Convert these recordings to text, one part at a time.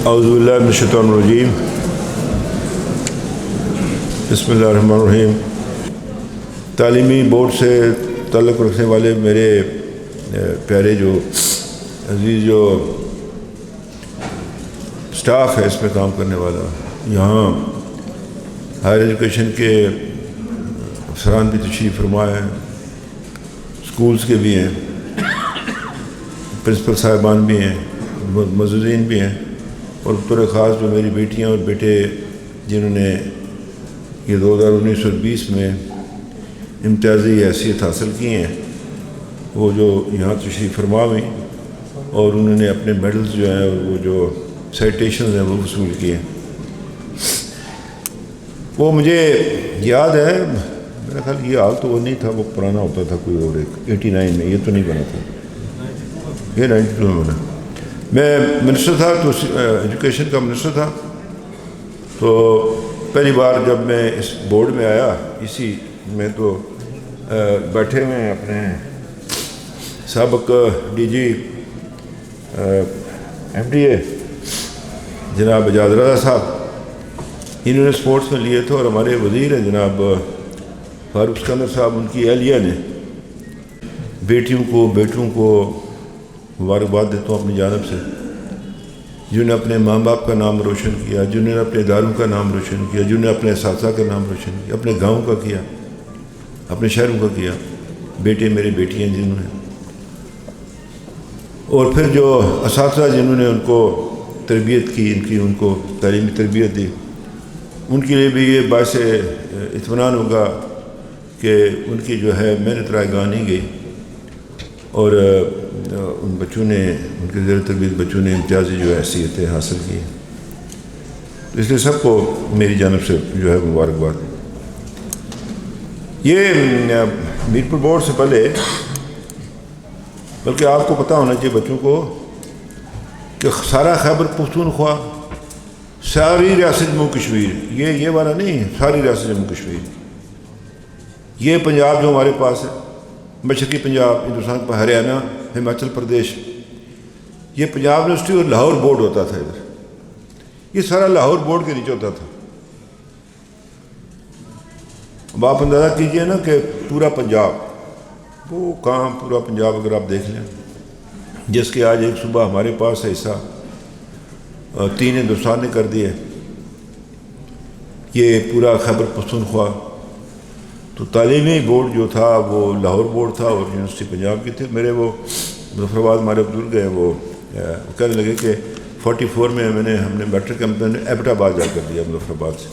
اعوذ باللہ من الشیطان الرجیم بسم اللہ الرحمن الرحیم۔ تعلیمی بورڈ سے تعلق رکھنے والے میرے پیارے جو عزیز جو سٹاف ہے اس میں کام کرنے والا، یہاں ہائر ایجوکیشن کے افسران بھی تشریف فرما ہیں، سکولز کے بھی ہیں، پرنسپل صاحبان بھی ہیں، معززین بھی ہیں، اور بطور خاص جو میری بیٹیاں اور بیٹے جنہوں نے یہ 2019-20 میں امتیازی حیثیت حاصل کی ہیں، وہ جو یہاں تشریف فرما ہوئی اور انہوں نے اپنے میڈلز جو ہیں وہ جو سائٹیشنز ہیں وہ وصول کیے۔ وہ مجھے یاد ہے، میرا خیال یہ حال تو وہ نہیں تھا، وہ پرانا ہوتا تھا کوئی اور ایک 89 میں، یہ تو نہیں بنا تھا، یہ 92 میں بنا۔ میں منسٹر تھا تو ایجوکیشن کا منسٹر تھا، تو پہلی بار جب میں اس بورڈ میں آیا، اسی میں تو بیٹھے ہوئے ہیں اپنے سابق D G M D A جناب اعجاز رضا صاحب، انہوں نے سپورٹس میں لیے تھے، اور ہمارے وزیر ہیں جناب فاروق اسکندر صاحب، ان کی اہلیہ نے بیٹیوں کو بیٹوں کو مبارکباد دیتا ہوں اپنی جانب سے، جنہوں نے اپنے ماں باپ کا نام روشن کیا، جنہوں نے اپنے اداروں کا نام روشن کیا، جنہوں نے اپنے اساتذہ کا نام روشن کیا، اپنے گاؤں کا کیا، اپنے شہروں کا کیا، بیٹے میرے بیٹیاں جنہوں نے، اور پھر جو اساتذہ جنہوں نے ان کو تربیت کی، ان کو تعلیمی تربیت دی، ان کے لیے بھی یہ باعث اطمینان ہوگا کہ ان کی جو ہے محنت رائے گاہ نہیں گئی، اور ان بچوں نے، ان کے زیر تربیت بچوں نے امتیازی جو حیثیتیں حاصل کی، اس لیے سب کو میری جانب سے جو ہے مبارکباد۔ یہ میرپور بورڈ سے پہلے، بلکہ آپ کو پتہ ہونا چاہیے بچوں کو کہ سارا خیبر پختونخوا، ساری ریاست جموں کشمیر، یہ والا نہیں، ساری ریاست جموں کشمیر، یہ پنجاب جو ہمارے پاس ہے، مشرقی پنجاب، ہندوستان کا ہریانہ، ہماچل پردیش، یہ پنجاب یونیورسٹی اور لاہور بورڈ ہوتا تھا ادھر، یہ سارا لاہور بورڈ کے نیچے ہوتا تھا۔ اب آپ اندازہ کیجئے نا کہ پورا پنجاب، وہ کہاں پورا پنجاب اگر آپ دیکھ لیں، جس کے آج ایک صوبہ ہمارے پاس ہے حصہ، 3 ہندوستان نے کر دیا، یہ پورا خیبر پختونخوا۔ تو تعلیمی بورڈ جو تھا وہ لاہور بورڈ تھا اور یونیورسٹی پنجاب کی تھی۔ میرے وہ مظفرآباد ہمارے بزرگ ہیں، وہ کہنے لگے کہ 44 میں ہم نے میٹرک کا امتحان ایبٹ آباد جا کر دیا مظفرآباد سے۔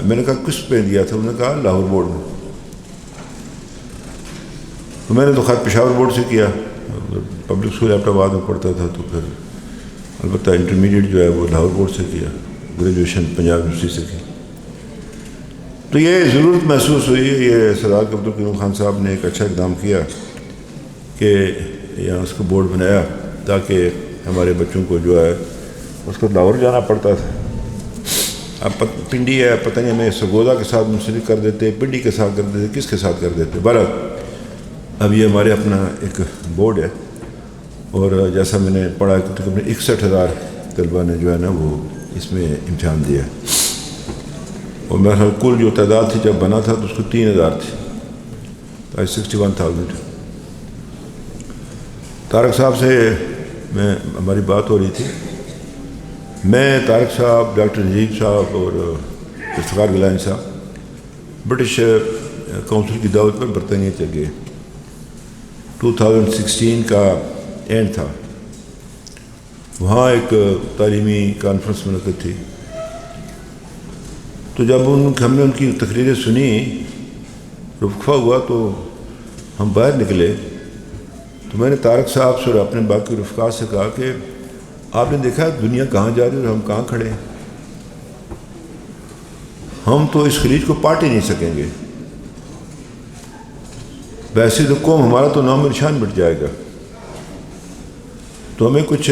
میں نے کہا کس پہ دیا تھا؟ انہوں نے کہا لاہور بورڈ میں۔ تو میں نے تو خط پشاور بورڈ سے کیا، پبلک اسکول ایبٹ آباد میں پڑھتا تھا، تو پھر البتہ انٹرمیڈیٹ جو ہے وہ لاہور بورڈ سے کیا، گریجویشن پنجاب یونیورسٹی سے کی۔ تو یہ ضرورت محسوس ہوئی، یہ سردار عبدالکریم خان صاحب نے ایک اچھا اقدام کیا کہ یہاں اس کو بورڈ بنایا، تاکہ ہمارے بچوں کو جو ہے اس کو لاہور جانا پڑتا تھا۔ اب پنڈی ہے، پتہ نہیں ہمیں سرگودا کے ساتھ منسلک کر دیتے، پنڈی کے ساتھ کر دیتے، کس کے ساتھ کر دیتے، بہرحال اب یہ ہمارے اپنا ایک بورڈ ہے، اور جیسا میں نے پڑھا کہ تقریباً 61,000 طلبہ نے جو ہے نا وہ اس میں امتحان دیا، اور میرا خیال کل جو تعداد تھی جب بنا تھا تو اس کو 3,000 تھی، 61,000۔ طارق صاحب سے ہماری بات ہو رہی تھی، میں، طارق صاحب، ڈاکٹر نجیب صاحب اور افتخار گیلانی صاحب برٹش کونسل کی دعوت پر برطانیہ چل گئے۔ 2016 کا اینڈ تھا، وہاں ایک تعلیمی کانفرنس منعقد تھی، تو جب ہم نے ان کی تقریریں سنی، وقفہ ہوا، تو ہم باہر نکلے، تو میں نے طارق صاحب سے اور اپنے باقی رفقا سے کہا کہ آپ نے دیکھا دنیا کہاں جا رہی ہے اور ہم کہاں کھڑے ہیں، ہم تو اس خلیج کو پاٹ ہی نہیں سکیں گے، ویسے تو قوم ہمارا تو نام و نشان مٹ جائے گا، تو ہمیں کچھ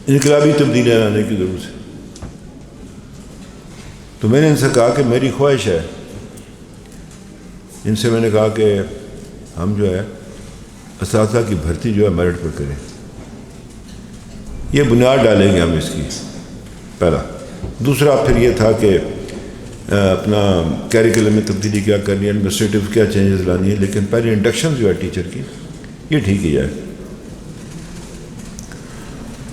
انقلابی تبدیلیاں لانے کی ضرورت ہے۔ تو میں نے ان سے کہا کہ میری خواہش ہے، ان سے میں نے کہا کہ ہم جو ہے اساتذہ کی بھرتی جو ہے میرٹ پر کریں، یہ بنیاد ڈالیں گے ہم اس کی، پہلا۔ دوسرا پھر یہ تھا کہ اپنا کیریکولم میں تبدیلی کیا کرنی ہے، ایڈمنسٹریٹو کیا چینجز لانی ہے، لیکن پہلے انڈکشن جو ہے ٹیچر کی یہ ٹھیک ہی جائے۔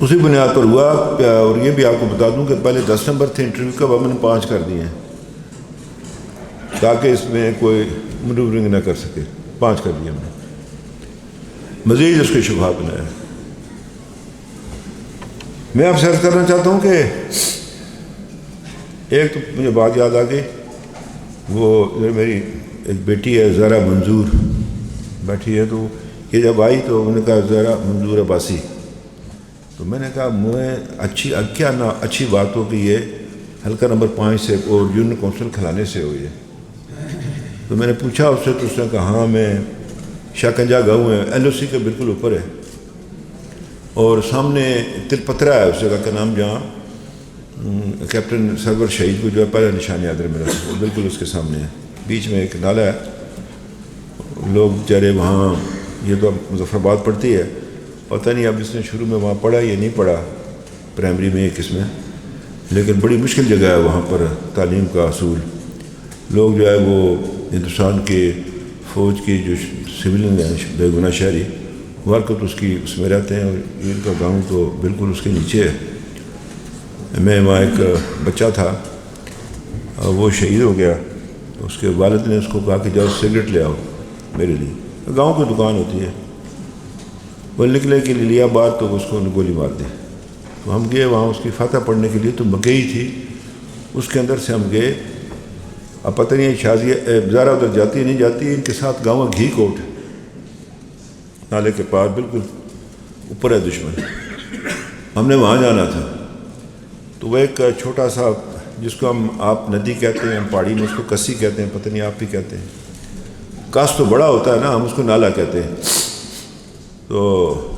اسی بنیاد پر ہوا، اور یہ بھی آپ کو بتا دوں کہ پہلے 10 نمبر تھے انٹرویو کا، ہم نے 5 کر دیے ہیں تاکہ اس میں کوئی منوورنگ نہ کر سکے، 5 کر دیے ہم نے، مزید اس کے شبہات بنایا۔ میں آپ سے عرض کرنا چاہتا ہوں کہ ایک تو مجھے بات یاد آ گئی، وہ میری ایک بیٹی ہے زہرا منظور بیٹھی ہے، تو یہ جب آئی تو انہوں نے کہا زہرا منظور عباسی، تو میں نے کہا مجھے اچھی بات ہو کہ یہ حلقہ نمبر 5 سے اور یونین کونسل کھلانے سے ہوئی ہے۔ تو میں نے پوچھا اس سے، تو اس نے کہا ہاں میں شاکنجا گاؤں ہے، LOC کے بالکل اوپر ہے، اور سامنے تل پتھرا ہے اس جگہ کا نام، جہاں کیپٹن سرور شہید کو جو ہے پہلا نشان یاد ملا، بالکل اس کے سامنے ہے، بیچ میں ایک نالا ہے، لوگ بیچارے وہاں، یہ تو اب مظفر آباد پڑتی ہے، پتہ نہیں اب اس نے شروع میں وہاں پڑھا یا نہیں پڑھا پرائمری میں ایک اس میں، لیکن بڑی مشکل جگہ ہے وہاں پر تعلیم کا حصول۔ لوگ جو ہے وہ ہندوستان کے فوج کی جو سویلین ہیں بے گناہ شہری، وقت اس میں رہتے ہیں، اور ان کا گاؤں تو بالکل اس کے نیچے ہے۔ میں وہاں ایک بچہ تھا، وہ شہید ہو گیا، تو اس کے والد نے اس کو کہا کہ جاؤ سگریٹ لے آؤ میرے لیے، گاؤں کی دکان ہوتی ہے، وہ نکلے کے لیے لیا بات، تو اس کو گولی مار دی۔ تو ہم گئے وہاں اس کی فاتحہ پڑھنے کے لیے، تو مکئی تھی اس کے اندر سے ہم گئے، اب پتہ نہیں شازیہ زہرا ادھر جاتی ہے نہیں جاتی، ان کے ساتھ گاؤں گھی کوٹ نالے کے پاس بالکل اوپر ہے دشمن، ہم نے وہاں جانا تھا۔ تو وہ ایک چھوٹا سا، جس کو آپ ندی کہتے ہیں، ہم پہاڑی میں اس کو کسی کہتے ہیں، پتہ نہیں آپ بھی کہتے ہیں، کاس تو بڑا ہوتا ہے نا، ہم اس کو نالا کہتے ہیں، تو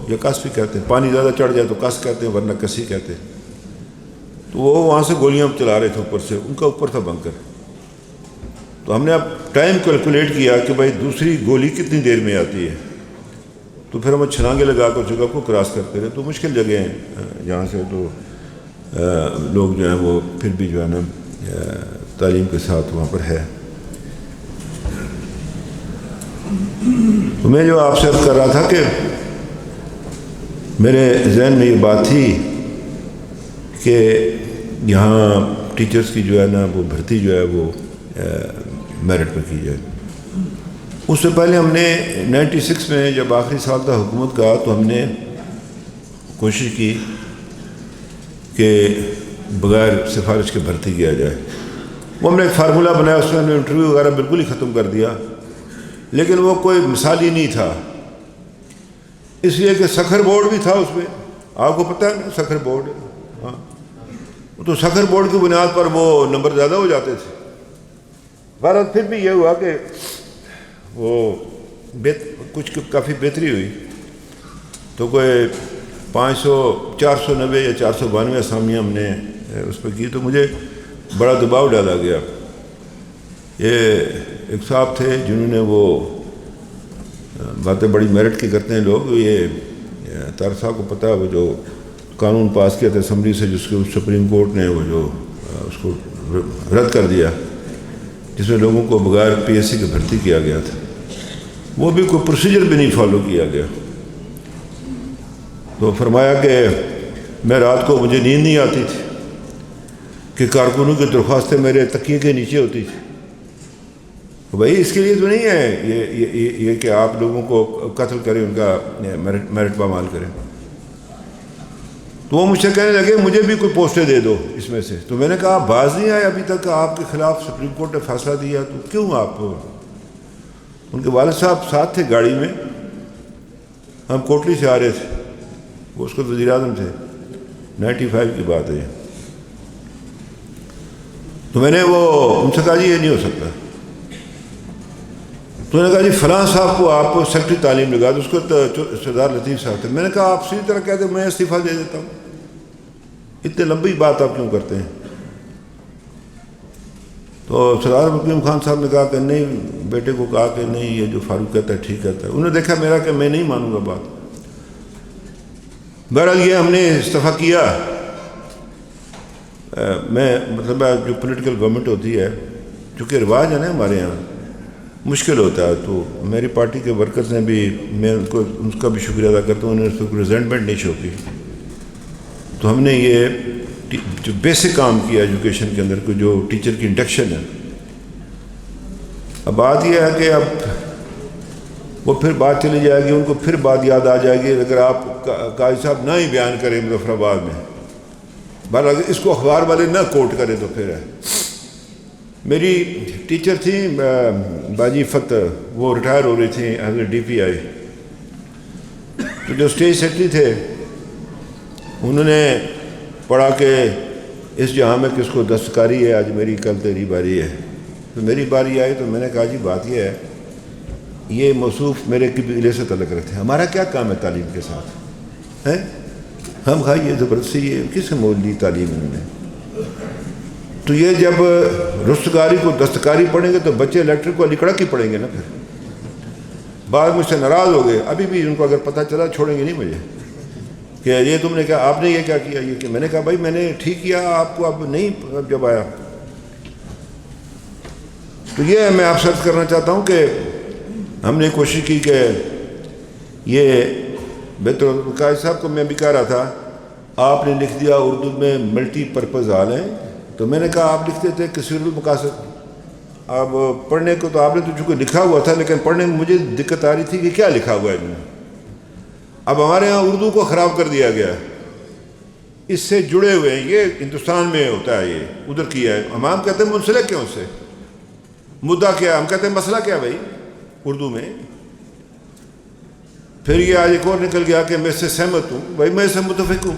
یہ کس بھی کہتے ہیں، پانی زیادہ چڑھ جائے تو کس کہتے ہیں، ورنہ کسی کہتے ہیں۔ تو وہ وہاں سے گولیاں چلا رہے تھے اوپر سے، ان کا اوپر تھا بنکر، تو ہم نے اب ٹائم کیلکولیٹ کیا کہ بھائی دوسری گولی کتنی دیر میں آتی ہے، تو پھر ہم چھلانگے لگا کر جگہ کو کراس کرتے رہے، تو مشکل جگہ ہیں جہاں سے تو لوگ جو ہیں وہ پھر بھی جو ہے نا تعلیم کے ساتھ وہاں پر ہے۔ تو میں جو آپ سے عرض کر رہا تھا کہ میرے ذہن میں یہ بات تھی کہ یہاں ٹیچرز کی جو ہے نا وہ بھرتی جو ہے وہ میرٹ پہ کی جائے۔ اس سے پہلے ہم نے 96 میں جب آخری سال تھا حکومت کا، تو ہم نے کوشش کی کہ بغیر سفارش کے بھرتی کیا جائے۔ وہ ہم نے ایک فارمولہ بنایا، اس میں ہم نے انٹرویو وغیرہ بالکل ہی ختم کر دیا، لیکن وہ کوئی مثالی نہیں تھا، اس لیے کہ سکھر بورڈ بھی تھا اس میں، آپ کو پتہ ہے نا سکھر بورڈ، ہاں، تو سکھر بورڈ کی بنیاد پر وہ نمبر زیادہ ہو جاتے تھے۔ بہرحال پھر بھی یہ ہوا کہ وہ کچھ کافی بہتری ہوئی، تو کوئی 490 یا 492 اسامیاں ہم نے اس پہ کی، تو مجھے بڑا دباؤ ڈالا گیا۔ یہ ایک صاحب تھے جنہوں نے وہ باتیں بڑی میرٹ کی کرتے ہیں لوگ، یہ طارق صاحب کو پتہ ہے، وہ جو قانون پاس کیا تھا اسمبلی سے، جس کو سپریم کورٹ نے وہ جو اس کو رد کر دیا، جس میں لوگوں کو بغیر PSC کے بھرتی کیا گیا تھا، وہ بھی کوئی پروسیجر بھی نہیں فالو کیا گیا۔ تو فرمایا کہ میں رات کو مجھے نیند نہیں آتی تھی کہ کارکنوں کی درخواستیں میرے تکیے کے نیچے ہوتی تھی۔ بھائی اس کے لیے تو نہیں ہے یہ کہ آپ لوگوں کو قتل کریں، ان کا میرٹ پامال کریں۔ تو وہ مجھ سے کہنے لگے مجھے بھی کوئی پوسٹیں دے دو اس میں سے۔ تو میں نے کہا باز نہیں آئے ابھی تک، آپ کے خلاف سپریم کورٹ نے فیصلہ دیا، تو کیوں آپ؟ ان کے والد صاحب ساتھ تھے گاڑی میں، ہم کوٹلی سے آ رہے تھے، وہ اس کو وزیر اعظم تھے، 95 کی بات ہے۔ تو میں نے ان سے کہا جی یہ نہیں ہو سکتا۔ تو انہوں نے کہا جی فلاں صاحب کو آپ سیکرٹری تعلیم لگا دو، اس کو سردار لطیف صاحب تھے۔ میں نے کہا آپ سیدھی طرح کہتے میں استعفیٰ دے دیتا ہوں، اتنی لمبی بات آپ کیوں کرتے ہیں؟ تو سردار حکیم خان صاحب نے کہا کہ نہیں، بیٹے کو کہا کہ نہیں یہ جو فاروق کہتا ہے ٹھیک کہتا ہے۔ انہوں نے دیکھا میرا کہ میں نہیں مانوں گا بات، بہرحال یہ ہم نے استعفیٰ کیا. میں مطلب جو پولیٹیکل گورنمنٹ ہوتی ہے چونکہ رواج ہے نا ہمارے یہاں مشکل ہوتا ہے, تو میری پارٹی کے ورکرز نے بھی, میں ان کا بھی شکریہ ادا کرتا ہوں, انہوں نے اس کو ریزنٹمنٹ نہیں شو کی. تو ہم نے یہ جو بیسک کام کیا ایجوکیشن کے اندر, جو ٹیچر کی انڈکشن ہے. اب بات یہ ہے کہ اب وہ پھر بات چلی جائے گی, ان کو پھر بات یاد آ جائے گی اگر آپ قاضی صاحب نہ ہی بیان کریں مظفر آباد میں, بہرحال اس کو اخبار والے نہ کوٹ کریں تو پھر ہے. میری ٹیچر تھیں باجی فتح, وہ ریٹائر ہو رہی تھیں ایز اے DPI. تو جو اسٹیج سیکرٹری تھے انہوں نے پڑھا کہ اس جہاں میں کس کو دستکاری ہے, آج میری کل تیری باری ہے. تو میری باری آئی تو میں نے کہا جی بات یہ ہے, یہ موصوف میرے قبیلے سے تعلق رکھتے ہیں, ہمارا کیا کام ہے تعلیم کے ساتھ ہے, ہم کھائیے زبردستی یہ کس سے مول لی تعلیم انہوں نے. تو یہ جب رستگاری کو دستکاری پڑھیں گے تو بچے الیکٹرک کو علی کڑک ہی پڑھیں گے نا. پھر بعد مجھ سے ناراض ہو گئے, ابھی بھی ان کو اگر پتہ چلا چھوڑیں گے نہیں مجھے کہ یہ تم نے کہا, آپ نے یہ کیا کیا, یہ کہ میں نے کہا بھائی میں نے ٹھیک کیا, آپ کو اب نہیں جب آیا. تو یہ میں آپ سے عرض کرنا چاہتا ہوں کہ ہم نے کوشش کی کہ یہ بہتر. قائد صاحب کو میں بھی کہہ رہا تھا آپ نے لکھ دیا اردو میں ملٹی پرپز ہال ہے, تو میں نے کہا آپ لکھتے تھے کثیر المقاصد. اب پڑھنے کو تو آپ نے تو چونکہ لکھا ہوا تھا, لیکن پڑھنے میں مجھے دقت آ رہی تھی کہ کیا لکھا ہوا ہے انہوں نے. اب ہمارے ہاں اردو کو خراب کر دیا گیا, اس سے جڑے ہوئے ہیں, یہ ہندوستان میں ہوتا ہے, یہ ادھر کیا ہے. ہم کہتے ہیں منسلک کیوں سے, مدعا کیا, ہم کہتے ہیں مسئلہ کیا بھائی اردو میں. پھر یہ آج ایک اور نکل گیا کہ میں اس سے سہمت ہوں, بھائی میں اس سے متفق ہوں.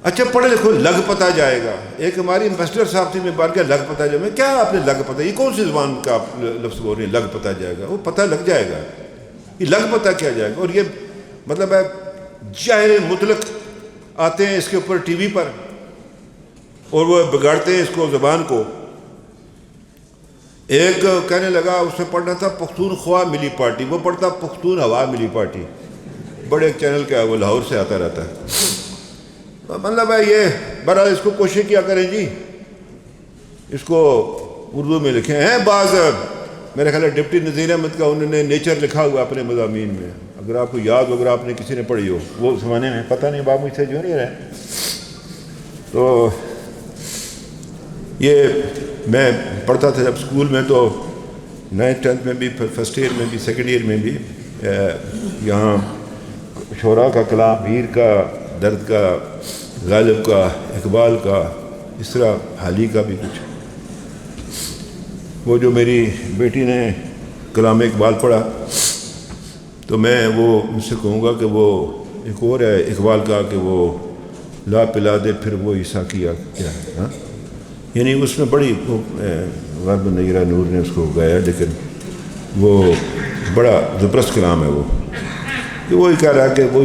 اچھا پڑھے لکھو لگ پتہ جائے گا. ایک ہماری امبیسڈر صاحب تھی, میں بار کیا لگ پتہ جائے, میں کیا آپ نے لگ پتہ, یہ کون سی زبان کا آپ لفظ بول رہے ہیں لگ پتہ جائے گا, وہ پتہ لگ جائے گا, یہ لگ پتہ کیا جائے گا. اور یہ مطلب ہے جاہل مطلق آتے ہیں اس کے اوپر ٹی وی پر اور وہ بگاڑتے ہیں اس کو زبان کو. ایک کہنے لگا اس نے پڑھنا تھا پختونخوا ملی پارٹی, وہ پڑھتا پختونخوا ملی پارٹی. بڑے ایک چینل کا ہے, وہ لاہور سے آتا رہتا ہے. مطلب ہے یہ بہرحال اس کو کوشش کیا کریں جی, اس کو اردو میں لکھیں ہیں. بعض میرے خیال ہے ڈپٹی نذیر احمد کا انہوں نے نیچر لکھا ہوا اپنے مضامین میں, اگر آپ کو یاد ہو, اگر آپ نے کسی نے پڑھی ہو, وہ زمانے میں پتہ نہیں باب مجھ سے جو نہیں رہے. تو یہ میں پڑھتا تھا جب اسکول میں, تو 9th 10th میں بھی, پھر فرسٹ ایئر میں بھی, سیکنڈ ایئر میں بھی, یہاں شعراء کا کلام, میر کا, درد کا, غالب کا, اقبال کا, اس طرح حالی کا بھی کچھ. وہ جو میری بیٹی نے کلام اقبال پڑھا تو میں وہ ان سے کہوں گا کہ وہ ایک اور ہے اقبال کا کہ وہ لا پلا دے پھر وہ عیسیٰ کیا کیا ہے, ہاں یعنی اس میں بڑی غرب نیرہ نور نے اس کو گایا, لیکن وہ بڑا زبردست کلام ہے. وہ کہ وہی کہہ رہا ہے کہ وہ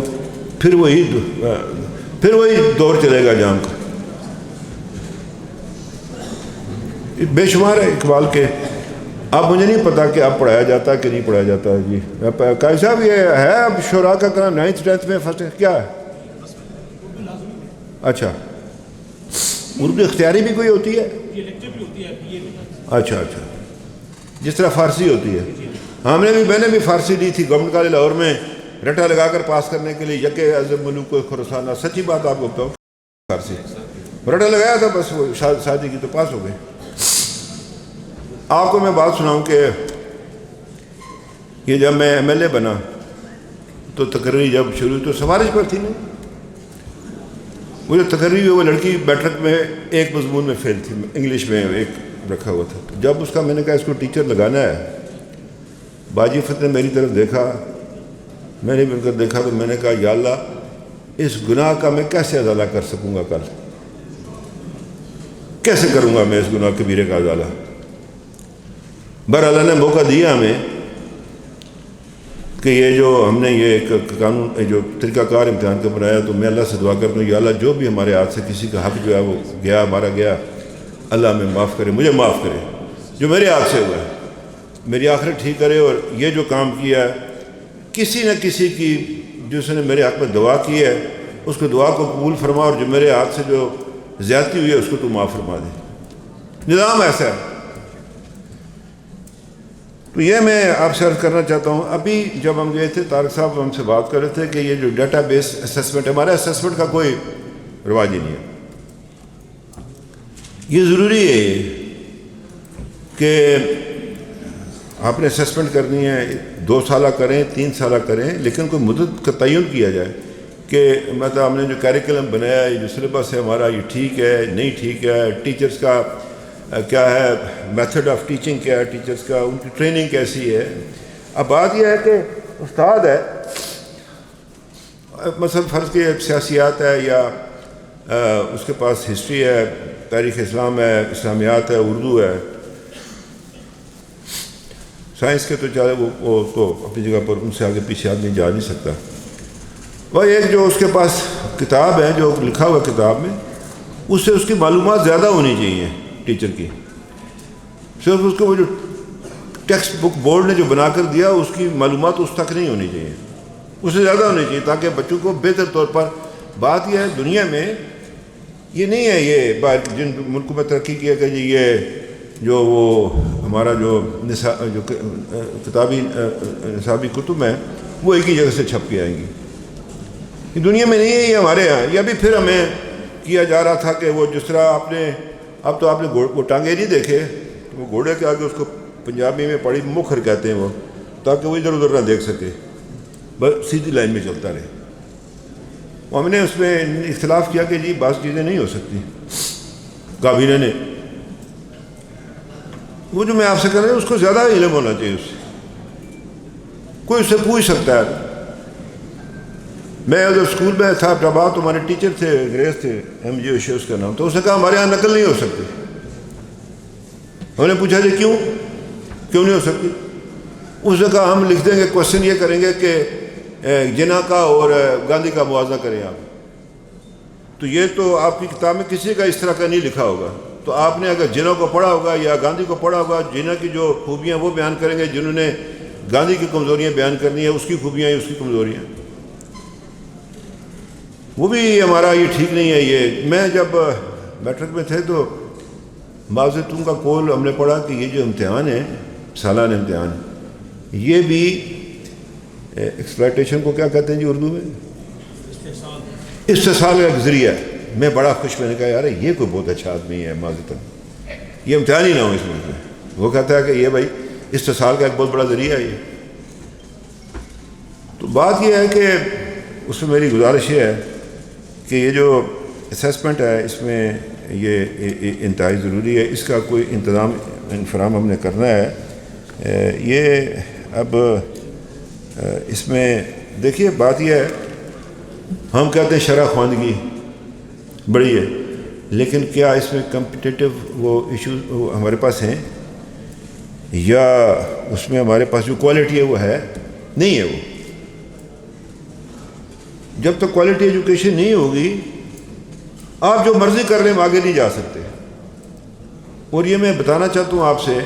پھر وہی دور چلے گا جام کا. بے شمار ہے اقبال کے. اب مجھے نہیں پتا کہ اب پڑھایا جاتا ہے کہ نہیں پڑھایا جاتا ہے. جی قائد صاحب یہ ہے اب شعراء کا کلام 9th 10th میں فرسٹ کیا ہے؟ اچھا اردو اختیاری بھی کوئی ہوتی ہے؟ اچھا اچھا, جس طرح فارسی ہوتی ہے. میں نے بھی فارسی لی تھی گورنمنٹ کالج لاہور میں, رٹا لگا کر پاس کرنے کے لیے, یکے اعظم ملوک کو خرسانہ. سچی بات آپ کو بتاؤں, فارسی رٹا لگایا تھا بس, وہ شادی کی تو پاس ہو گئے. آپ کو میں بات سناؤں کہ یہ جب میں MLA بنا تو تقرری جب شروع تو سفارش پر تھی. نہیں مجھے تقرری وہ لڑکی میٹرک میں ایک مضمون میں فیل تھی, انگلش میں ایک رکھا ہوا تھا. جب اس کا میں نے کہا اس کو ٹیچر لگانا ہے, باجی فتح نے میری طرف دیکھا, میں نے بھی ان کو دیکھا, تو میں نے کہا یا اللہ اس گناہ کا میں کیسے ازالہ کر سکوں گا, کل کیسے کروں گا میں اس گناہ کبیرے کا ازالہ. بہرحال اللہ نے موقع دیا ہمیں کہ یہ جو ہم نے یہ قانون جو طریقہ کار امتحان کا بنایا, تو میں اللہ سے دعا کرتا ہوں یا اللہ جو بھی ہمارے ہاتھ سے کسی کا حق جو ہے وہ گیا, مارا گیا, اللہ ہمیں معاف کرے, مجھے معاف کرے. جو میرے ہاتھ سے ہوا ہے میری آخرت ٹھیک کرے, اور یہ جو کام کیا ہے کسی نہ کسی کی جس نے میرے حق میں دعا کی ہے اس کو دعا کو قبول فرما، اور جو میرے ہاتھ سے جو زیادتی ہوئی ہے اس کو تو معاف فرما دے۔ نظام ایسا ہے۔ تو یہ میں آپ سے عرض کرنا چاہتا ہوں، ابھی جب ہم گئے تھے طارق صاحب ہم سے بات کر رہے تھے کہ یہ جو ڈیٹا بیس اسسمنٹ، ہمارا اسسمنٹ کا کوئی رواج ہی نہیں ہے۔ یہ ضروری ہے کہ آپ نے اسسمنٹ کرنی ہے، 2 سالہ کریں 3 سالہ کریں، لیکن کوئی مدت کا تعین کیا جائے کہ مطلب ہم نے جو کیریکولم بنایا ہے، جو سلیبس ہے ہمارا، یہ ٹھیک ہے نہیں ٹھیک ہے، ٹیچرز کا کیا ہے، میتھڈ آف ٹیچنگ کیا ہے ٹیچرز کا، ان کی ٹریننگ کیسی ہے۔ اب بات یہ ہے کہ استاد ہے، مثلا فرض کے سیاسیات ہے یا اس کے پاس ہسٹری ہے، تاریخ اسلام ہے، اسلامیات ہے، اردو ہے، سائنس کے تو چاہے وہ تو اپنی جگہ پر ان سے آگے پیچھے آدمی جا نہیں سکتا۔ وہ ایک جو اس کے پاس کتاب ہے، جو لکھا ہوا کتاب میں، اس سے اس کی معلومات زیادہ ہونی چاہیے ٹیچر کی۔ صرف اس کو وہ جو ٹیکسٹ بک بورڈ نے جو بنا کر دیا اس کی معلومات اس تک نہیں ہونی چاہیے، اس سے زیادہ ہونی چاہیے، تاکہ بچوں کو بہتر طور پر۔ بات یہ ہے دنیا میں یہ نہیں ہے، یہ بات جن ملکوں میں ترقی کیا کہ جی یہ جو وہ ہمارا جو کتابی نصابی کتب ہیں وہ ایک ہی جگہ سے چھپ کے آئیں گی، یہ دنیا میں نہیں ہے، یہ ہمارے یہاں۔ یا بھی پھر ہمیں کیا جا رہا تھا کہ وہ جس طرح آپ نے اب تو آپ نے وہ ٹانگے نہیں دیکھے، وہ گھوڑے کے آگے اس کو پنجابی میں پڑی مکھر کہتے ہیں وہ، تاکہ وہ ادھر ادھر نہ دیکھ سکے، بس سیدھی لائن میں چلتا رہے۔ ہم نے اس میں اختلاف کیا کہ جی بعض چیزیں نہیں ہو سکتی، کابینہ نے وہ جو میں آپ سے کر رہا ہوں اس کو زیادہ علم ہونا چاہیے، اس سے کوئی اس سے پوچھ سکتا ہے۔ میں ادھر اسکول میں تھا آباد، تو ہمارے ٹیچر تھے، انگریز تھے، ایم جی اوشے اس کا نام، تو اس نے کہا ہمارے یہاں نقل نہیں ہو سکتی۔ ہم نے پوچھا جی کیوں نہیں ہو سکتی؟ اس نے کہا ہم لکھ دیں گے، کوشچن یہ کریں گے کہ جناح کا اور گاندھی کا موازنہ کریں آپ، تو یہ تو آپ کی کتاب میں کسی کا اس طرح کا نہیں لکھا ہوگا، تو آپ نے اگر جناح کو پڑھا ہوگا یا گاندھی کو پڑھا ہوگا، جناح کی جو خوبیاں وہ بیان کریں گے، جنہوں نے گاندھی کی کمزوریاں بیان کرنی ہے، اس کی خوبیاں اس کی کمزوریاں، وہ بھی ہمارا یہ ٹھیک نہیں ہے۔ یہ میں جب میٹرک میں تھے تو معذرتوں کا قول ہم نے پڑھا کہ یہ جو امتحان ہے، سالانہ امتحان، یہ بھی ایکسپلائٹیشن کو کیا کہتے ہیں جی اردو میں؟ استحصال کا ایک ذریعہ ہے۔ میں بڑا خوش، میں نے کہا یار یہ کوئی بہت اچھا آدمی ہے، معذرتاً یہ امتحان ہی نہ ہو اس ملک میں۔ وہ کہتا ہے کہ یہ بھائی استحصال کا ایک بہت بڑا ذریعہ ہے یہ۔ تو بات یہ ہے کہ اس میں میری گزارش یہ ہے کہ یہ جو اسیسمنٹ ہے اس میں یہ انتہائی ضروری ہے، اس کا کوئی انتظام فراہم ہم نے کرنا ہے۔ یہ اب اس میں دیکھیے بات یہ ہے، ہم کہتے ہیں شرح خواندگی بڑی ہے، لیکن کیا اس میں کمپٹیٹیو وہ ایشوز ہمارے پاس ہیں، یا اس میں ہمارے پاس جو کوالٹی ہے وہ ہے نہیں ہے؟ وہ جب تک کوالٹی ایجوکیشن نہیں ہوگی آپ جو مرضی کر لیں آگے نہیں جا سکتے۔ اور یہ میں بتانا چاہتا ہوں آپ سے،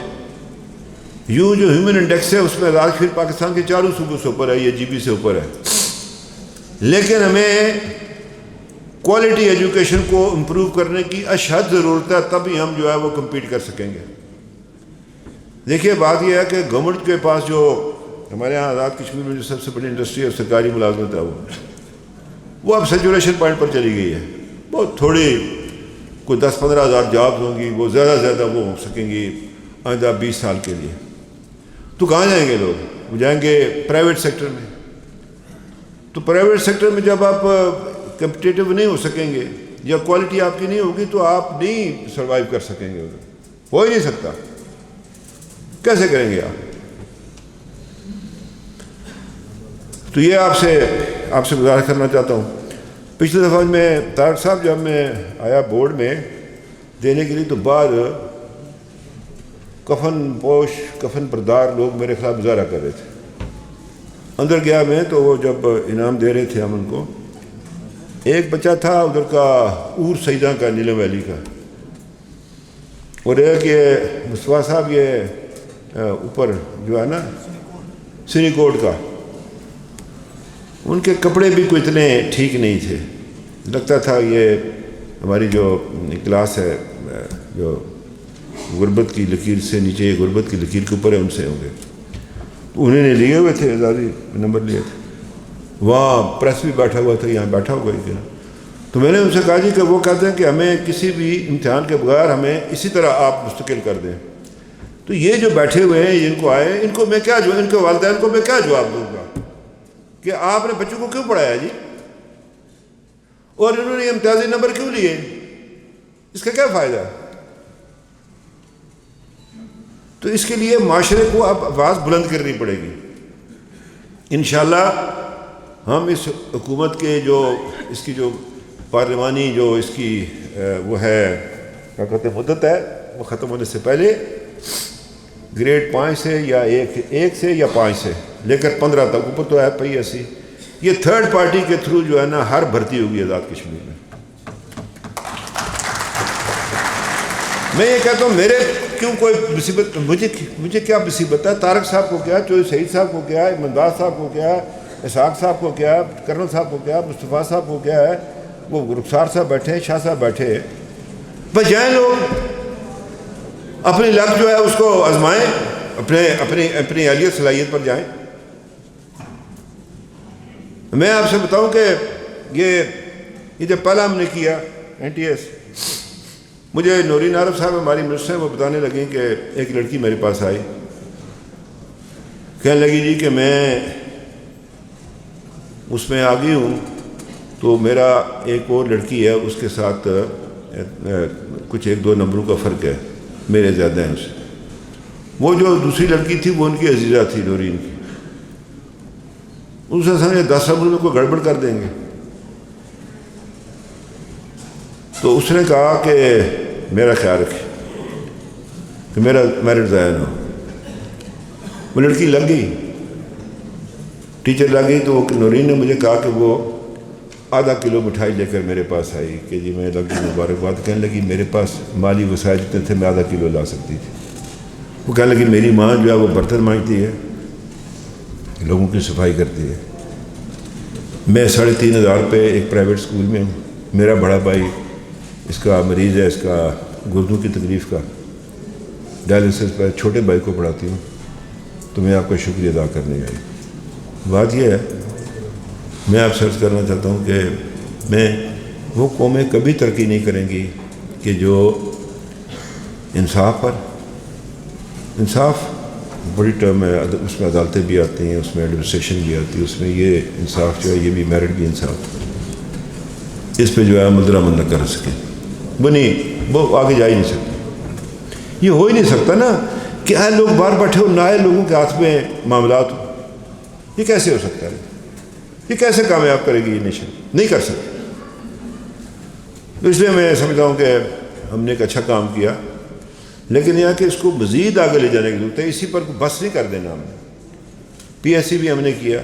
جو ہیومن انڈیکس ہے اس میں آزاد کشمیر پاکستان کے 4 صوبوں سے اوپر ہے، یہ جی بی سے اوپر ہے، لیکن ہمیں کوالٹی ایجوکیشن کو امپروو کرنے کی اشد ضرورت ہے، تب ہی ہم جو ہے وہ کمپیٹ کر سکیں گے۔ دیکھیے بات یہ ہے کہ گورنمنٹ کے پاس جو ہمارے یہاں آزاد کشمیر میں جو سب سے بڑی انڈسٹری ہے سرکاری ملازمت ہے، وہ اب سیچوریشن پوائنٹ پر چلی گئی ہے، بہت تھوڑی، کوئی 10-15 ہزار جابز ہوں گی، وہ زیادہ سے زیادہ وہ ہو سکیں گی آئندہ 20 سال کے لیے۔ تو کہاں جائیں گے لوگ؟ وہ جائیں گے پرائیویٹ سیکٹر میں۔ تو پرائیویٹ سیکٹر میں جب آپ کمپٹیٹیو نہیں ہو سکیں گے یا کوالٹی آپ کی نہیں ہوگی تو آپ نہیں سروائیو کر سکیں گے، ہو ہی نہیں سکتا، کیسے کریں گے آپ؟ تو یہ آپ سے گزارش کرنا چاہتا ہوں۔ پچھلے دفعہ میں طارق صاحب جب میں آیا بورڈ میں دینے کے لیے تو بعد کفن پوش کفن بردار لوگ میرے خلاف مظاہرہ کر رہے تھے۔ اندر گیا میں تو وہ جب انعام دے رہے تھے ہم ان کو، ایک بچہ تھا ادھر کا اور سیدہ کا، نیلم ویلی کا، اور ایک یہ مصطفیٰ صاحب یہ اوپر جو ہے نا سری کوٹ کا، ان کے کپڑے بھی کوئی اتنے ٹھیک نہیں تھے، لگتا تھا یہ ہماری جو کلاس ہے جو غربت کی لکیر سے نیچے، غربت کی لکیر کے اوپر ہے، ان سے ہوں گے. تو انہوں نے لیے ہوئے تھے آزادی نمبر لیے تھے، وہاں پریس بھی بیٹھا ہوا تھا، یہاں بیٹھا ہوا ہی تھا. تو میں نے ان سے کہا جی کہ وہ کہتے ہیں کہ ہمیں کسی بھی امتحان کے بغیر ہمیں اسی طرح آپ مستقل کر دیں. تو یہ جو بیٹھے ہوئے ہیں جن کو آئے، ان کو میں کیا ان کے والدین کو میں کیا جواب دوں گا کہ آپ نے بچوں کو کیوں پڑھایا جی، اور انہوں نے امتیازی نمبر کیوں لیے، اس کا کیا فائدہ ہے؟ تو اس کے لیے معاشرے کو اب آواز بلند کرنی پڑے گی. انشاءاللہ ہم اس حکومت کے جو اس کی جو پارلیمانی جو اس کی وہ ہے کیا کہتے ہیں مدت ہے، وہ ختم ہونے سے پہلے گریڈ 5 سے یا ایک سے یا 5 سے لے کر 15 تک، اوپر تو ہے پی ایس سی، یہ تھرڈ پارٹی کے تھرو جو ہے نا ہر بھرتی ہوگی آزاد کشمیر میں. میں یہ کہتا ہوں میرے کیوں کوئی مصیبت، مجھے کیا مصیبت ہے؟ طارق صاحب کو کیا، چوہدری سعید صاحب کو کیا، ممتاز صاحب کو کیا، اسحاق صاحب کو کیا، کرنل صاحب کو کیا، مصطفیٰ صاحب کو کیا ہے، وہ رخسار صاحب بیٹھے ہیں، شاہ صاحب بیٹھے ہیں. بس جائیں لوگ اپنی لک جو ہے اس کو آزمائیں، اپنی اہلیت صلاحیت پر جائیں. میں آپ سے بتاؤں کہ یہ جب پہلا ہم نے کیا NTS، مجھے نورین عارف صاحب ہماری منسٹر ہیں، وہ بتانے لگیں کہ ایک لڑکی میرے پاس آئی، کہنے لگی جی کہ میں اس میں آ گئی ہوں، تو میرا ایک اور لڑکی ہے اس کے ساتھ کچھ 1-2 نمبروں کا فرق ہے، میرے زیادہ ہیں اسے. وہ جو دوسری لڑکی تھی وہ ان کی عزیزہ تھی نورین کی، اسے سمجھے 10 نمبروں میں کوئی گڑبڑ کر دیں گے. تو اس نے کہا کہ میرا خیال رکھے کہ میرا میرٹ ضائع نہ ہو. وہ لڑکی لگ گئی، ٹیچر لگ گئی، تو نورین نے مجھے کہا کہ وہ آدھا کلو مٹھائی لے کر میرے پاس آئی کہ جی میں لگ گئی مبارکباد. کہنے لگی میرے پاس مالی وسائل جتنے تھے میں آدھا کلو لا سکتی تھی. وہ کہنے لگی میری ماں جو ہے وہ برتن مانجتی ہے، لوگوں کی صفائی کرتی ہے، میں 3,500 روپے ایک پرائیویٹ اسکول میں ہوں، میرا بڑا بھائی اس کا مریض ہے، اس کا گردوں کی تکلیف کا، ڈائلسس پر، چھوٹے بھائی کو پڑھاتی ہوں، تو میں آپ کا شکریہ ادا کرنے آئی. بات یہ ہے میں آپ سے عرض کرنا چاہتا ہوں کہ وہ قومیں کبھی ترقی نہیں کریں گی کہ جو انصاف پر، انصاف بڑی ٹرم ہے، اس میں عدالتیں بھی آتی ہیں، اس میں ایڈمنسٹریشن بھی آتی ہے، اس میں یہ انصاف جو ہے یہ بھی میرٹ بھی انصاف، اس پہ جو ہے عمل درآمد نہ کر سکے، وہ آگے جا ہی نہیں سکتا. یہ ہو ہی نہیں سکتا نا کہ آئے لوگ باہر بیٹھے ہو، نہ لوگوں کے ہاتھ میں معاملات ہو. یہ کیسے ہو سکتا ہے؟ یہ کیسے کامیاب کرے گی یہ نیشن؟ نہیں کر سکتے. اس لیے میں سمجھتا ہوں کہ ہم نے ایک اچھا کام کیا، لیکن یہ کہ اس کو مزید آگے لے جانے کی ضرورت ہے. اسی پر بس نہیں کر دینا ہم نے. PSC بھی ہم نے کیا.